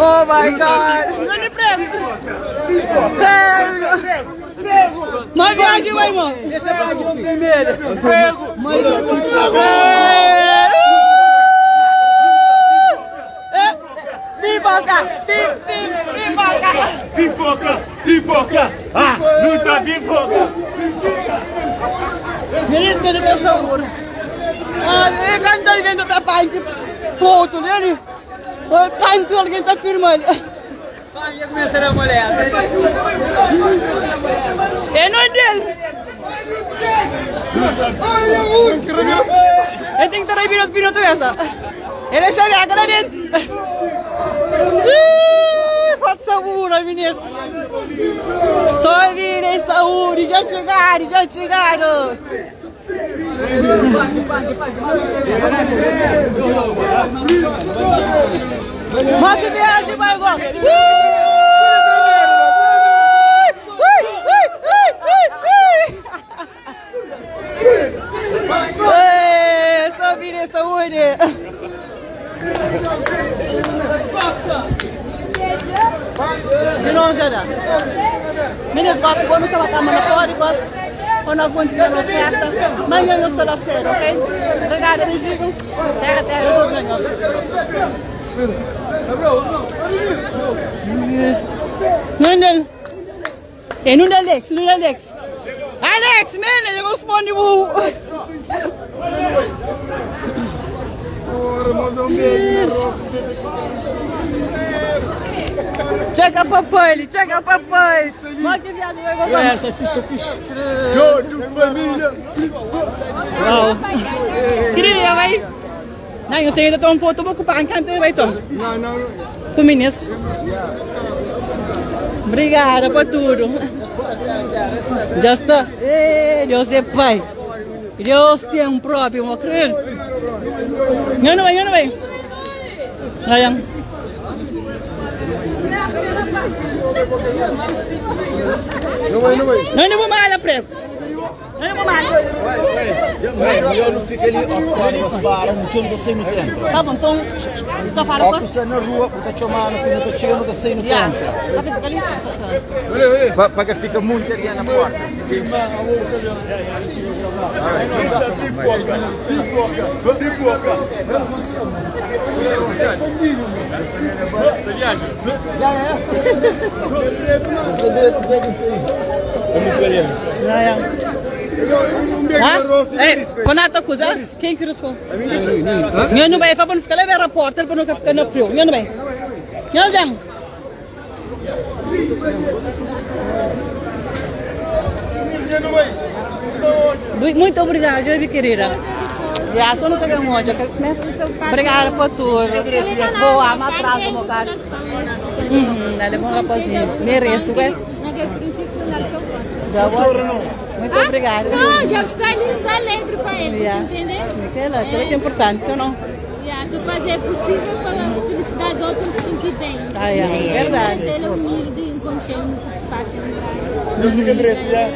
Oh my God! Não me prego! Prego! Uma viagem, meu irmão! Deixa eu aqui no primeiro! Prego! Pipoca! Pipoca! Ah! Luta pipoca! Ministro da Educação Pura! Ah, canto alguém está pagando foto dele! Canto alguém está filmando! Vai começar a mulher! É não é dele! Ele tem que estar aí minuto essa! Ele é chave a cara dele! Forza una, ministro! Só vire saúde, já chegaram! Mas que viagem, vai agora! Só vire saúde! De longe já dá. Meninas, posso vamos falar com a mãe pois quando continua nos festa, manhã eu sou a ser, ok? Obrigada, beijinho. Terra, tudo ganhoso. Não é Alex. Alex, man, eu gosto de burro. Chega papai! Mas que viagem vai voltar? Essa é fixe. Jorge, família! Queria, vai? Não, eu sei ainda estou um foto, vou ocupar em canto, vai, Tom? Não. Com ministro. Obrigada por tudo. Já está. Deus é pai. Deus tem um próprio, meu querido. Não vai. Ayang. Não vou mais, preso. Não vou mais. Eu não fico ali ocupando as barras, não tinha você no tempo. Tá bom, então, só fala com você. Na rua, porque estou chamando, porque não estou chegando você no tempo. Para que fica muito ali na porta. Pipoca! Quando acusar, quem que riscou? Eu não vai, para não ficar levando repórter, para não ficar no frio. Eu não vai. Eu não. Muito obrigada, minha querida. Já só não peguei hoje, obrigada por tudo. Boa, uma praça, meu caro. Ele é bom rapazinho. Mereço, ué. Já vou. Muito obrigada. Não, já está ali, só alegre para ele, você entendeu? Aquilo que é importante, ou não? Tu fazer possível para a felicidade do outro se sentir bem. Verdade. Mas ele é humilde de inconsciente no que passa em praia. Não fica direito, já.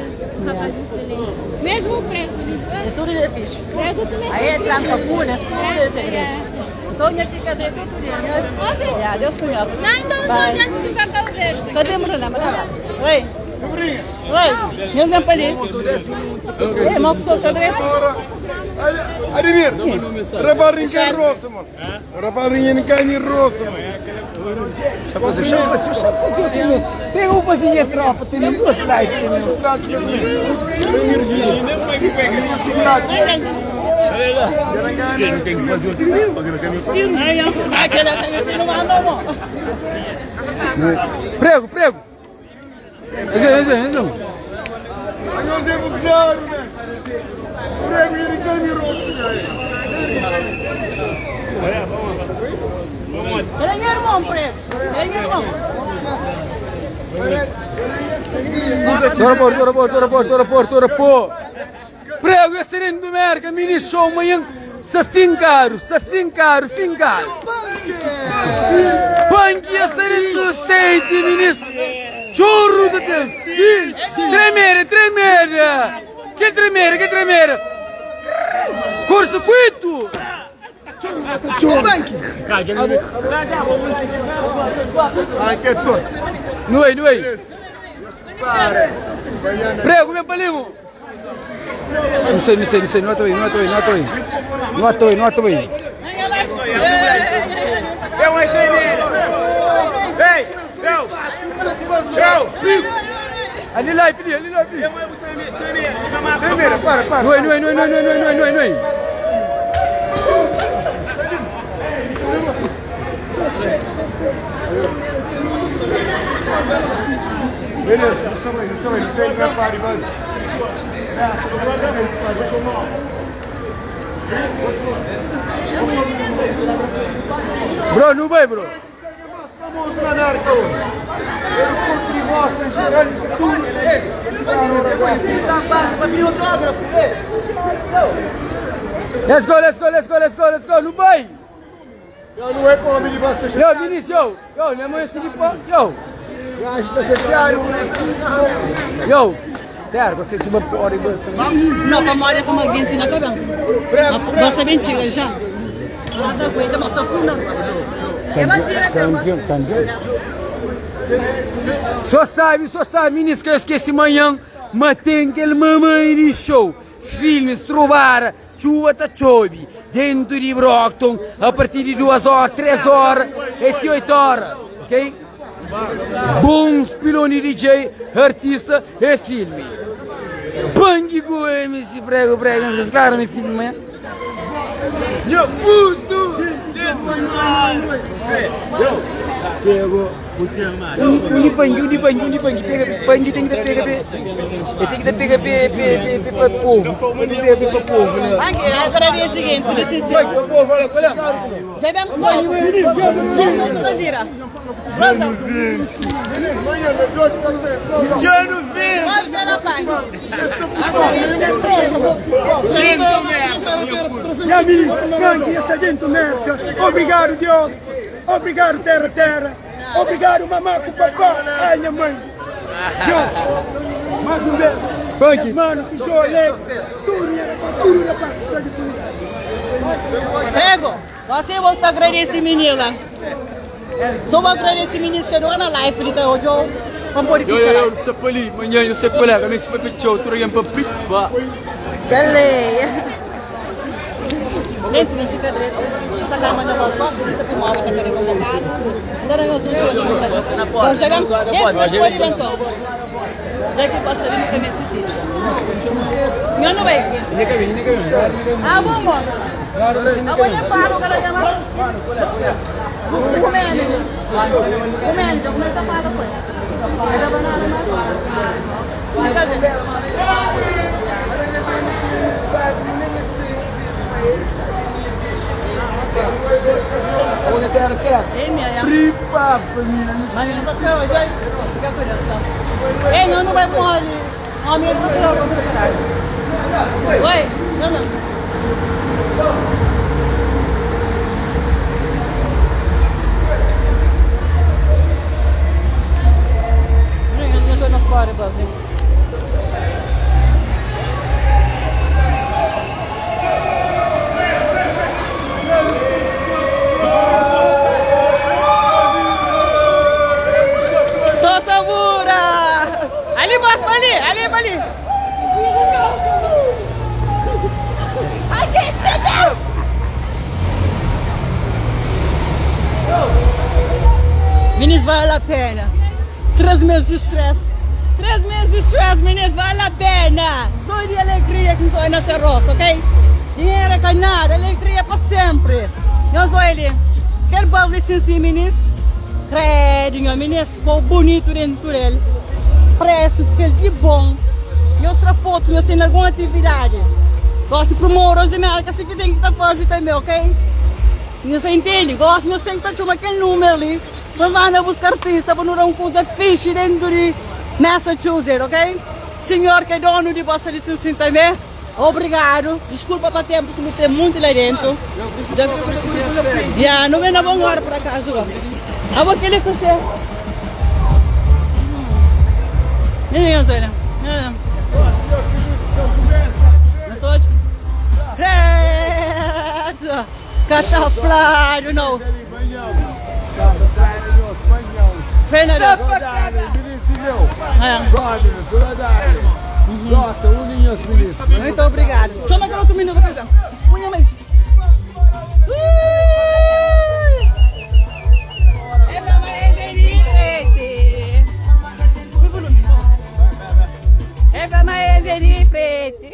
Rapaz excelente. Mesmo o prego, ele Estudo de bicho. prego se mexe. Aí é trampa pura, estudo de segredos. Então, minha chica de tudo dia. Deus conhece. Não, antes de vacar o verde. Cadê a mulher? Oi. Oi. Deus me ampalhe. Ei, mal que sou seu direito. Ademir, raparinha que é roça, moço. Raparinha que é roça, moço. Tem uma coisinha tropa, tem duas lives. Não tem que fazer outro vídeo, porque não tem meu filho. Aquela que não vai não. Prego. Isso. Aí nós temos zero, né? Prego e ele ganha roça. Ele é irmão, preso. Ele é irmão. Tora por. Prego, esse sereno do merca, ministro, show amanhã, se fincar. Panque, esse sereno do state, ministro. Churro do teu filho. Tremer. Que tremer? Curso-circuito. Anche tu. Noi. Prego, meu palimo. Não sei, não estou aí. Eu entendi. Ei, eu. Tchau. Ali lá, filho. Para. Noi. Beleza, não sei que prepare, mas... Bro, não vai, bro. Vamos na narca hoje. Eu curto de mostra, gerando tudo. Let's go, não vai. Eu não é como ele vai ser Yo, Vinícius, yo, não é mais assim, yo. Eu acho que está chateado. Yo, there, você se vai pôr aí, Não, para morrer como alguém tinha cabelo. Você bem tira já. Nada coisa, mas só com não. Só sabe, ministro, que eu esqueci amanhã, mas tem aquele mamãe de show. Filmes, trovar, chuva tá chove, dentro de Brockton, a partir de 2 horas, 3 horas e 8 horas, ok? Bons piloni DJ, artista e filme. Bang com MC, prego, os caras me filmam. Meu puto. Chegou o tema. Unipangue, pangue tem que pegar para povo. Agora é o seguinte, licença. Bebemos banho. Minha ministra, gangue está dentro merda. Obrigado, Deus. Obrigado, terra. Obrigado, mamaco, papá. Ai, minha mãe. Deus. Mais um beijo. Banque. Mano, que show, Alex. Tudo na parte. Prego, você volta a agradecer menina. Só vou agradecer menina que não é na live, ele tá hoje. Vamos pôr aqui. Eu sei por ali, amanhã eu sei por lá, mas se vai pedir outro, eu vou pipa. Dale. Gente, me fica direito. Essa cama da voz nossa, você tá filmando, tá querendo convocar. Agora eu sou cheio. Nós chegamos. Pode então. Já que passa ali no caminho se ficha. Não, não vai. Ah, bom, moço. Amanhã para, o cara já mais. Comendo, começa a parar depois. Olha, terra. Pripa, família. Mas não tá certo, já. Fica por isso, ei, não vai morrer. Homem, eu vou tirar o outro caralho. Oi, não. Nas portas, né? Só sabura! Ali, boss, ali! Ai, que isso? Meninos, vale a pena. 3 meses de stress. 3 meses de stress, meninos, vale a pena. Só de alegria que sou nessa roça, ok? Dinheiro é canhada, alegria para sempre. Eu sou ele. Quero falar assim, meninos. Credo, meninos, ficou bonito dentro dele. Preço, porque ele é bom. Eu sou foto, eu tenho alguma atividade. Gosto de promover os demais, que assim que tem que estar fazendo também, ok? Você entende? Gosto, nós temos que estar aquele número ali. Nós vamos buscar artistas para não dar coisa fixe dentro de Massachusetts, ok? Senhor que é dono de vossa licença também, obrigado. Desculpa para tempo que não tem muito lá dentro. Já, não vem na boa hora para casa. Eu vou querer que você... Não, Zé. Não. Não sou de... Catafly, you know. Muito obrigado. Deixa eu pegar outro minuto, Pedro. Unha, mãe. É pra mais de frente.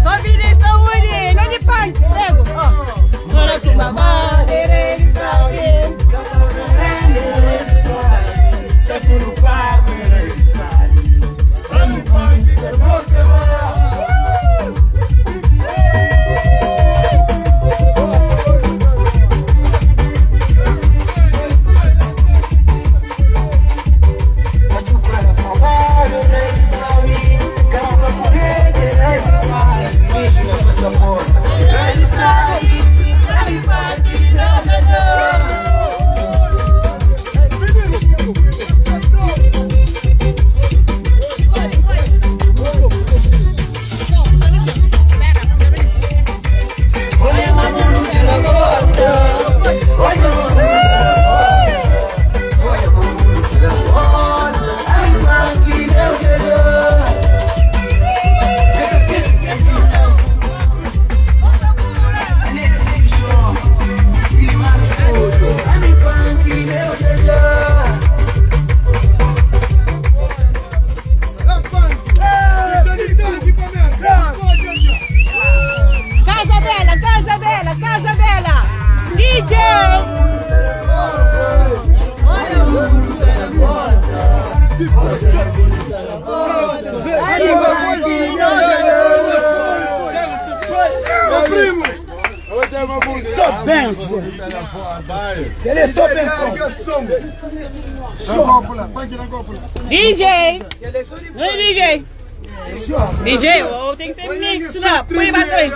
Só virei saúde, não de pai. Pego, ó. Agora que mamãe, ele sabe. Está tudo pago, ele sabe. Vamos conhecer você lá. DJ! Não é DJ! DJ, tem que ter mix lá, põe bater aí!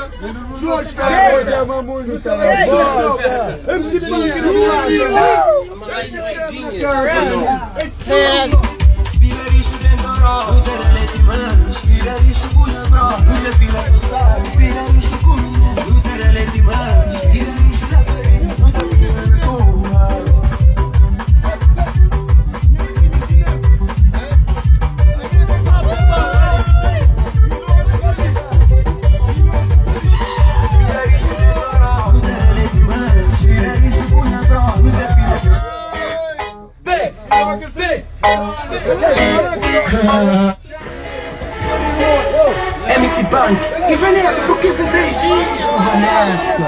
MC Punk e Vanessa, por que fazes isto, Vanessa?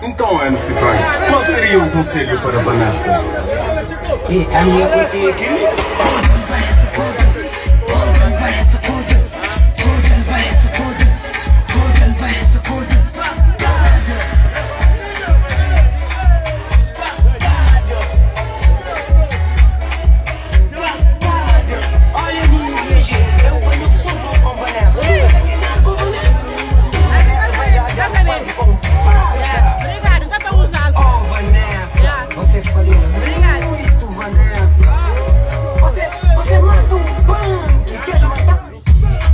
Então, MC Punk, qual seria o conselho para Vanessa? E a minha conselho aqui?